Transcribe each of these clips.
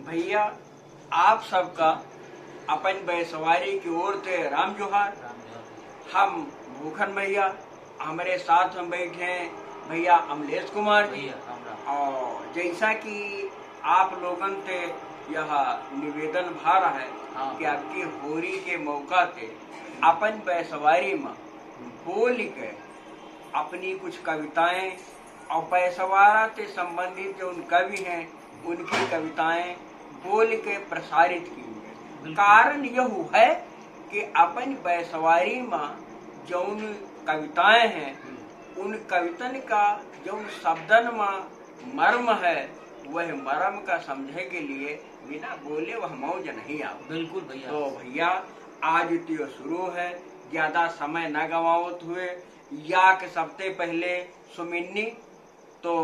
भैया आप सबका अपन बैसवारी की ओर से राम जोहार। हम भूखन भैया, हमारे साथ में बैठे हैं भैया अमलेश कुमार जी। और जैसा कि आप लोगन से यह निवेदन भार है कि आपकी होली के मौका से अपन बैसवारी में बोल के अपनी कुछ कविताएं और बैसवारा से संबंधित जो उन कवि हैं उनकी कविताएं बोल के प्रसारित की। कारण यह है कि अपन बैसवारी में जौन कविताएं हैं उन कवितन का जौन शब्दन में मर्म है वह मर्म का समझे के लिए बिना बोले वह मौज नहीं आ। बिल्कुल भैया। तो भैया आज तो शुरू है, ज्यादा समय न गवावत हुए या के सबसे पहले सुमिन्नी तो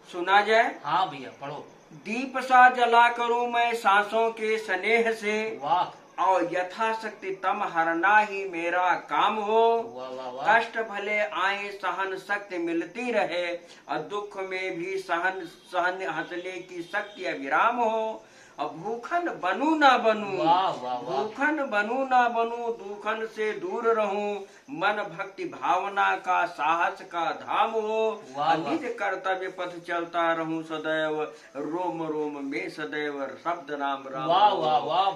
सुना जाए। हाँ भैया पढ़ो। दीप सा जला करूं मैं सांसों के स्नेह से, वाह। और यथाशक्ति तम हरना ही मेरा काम हो। वाह वाह वाह। कष्ट भले आए सहन शक्ति मिलती रहे, और दुख में भी सहन सहन हंसने की शक्ति अविराम हो। और भूखन बनू ना बनू, वाह वाह वाह। भूखन बनू ना बनू, दुखन से दूर रहूं, मन भक्ति भावना का साहस का धाम हो। वाह वाह। निज कर्तव्य पथ चलता रहूं सदैव, रोम रोम में सदैव शब्द नाम राम। वाह वाह वाह।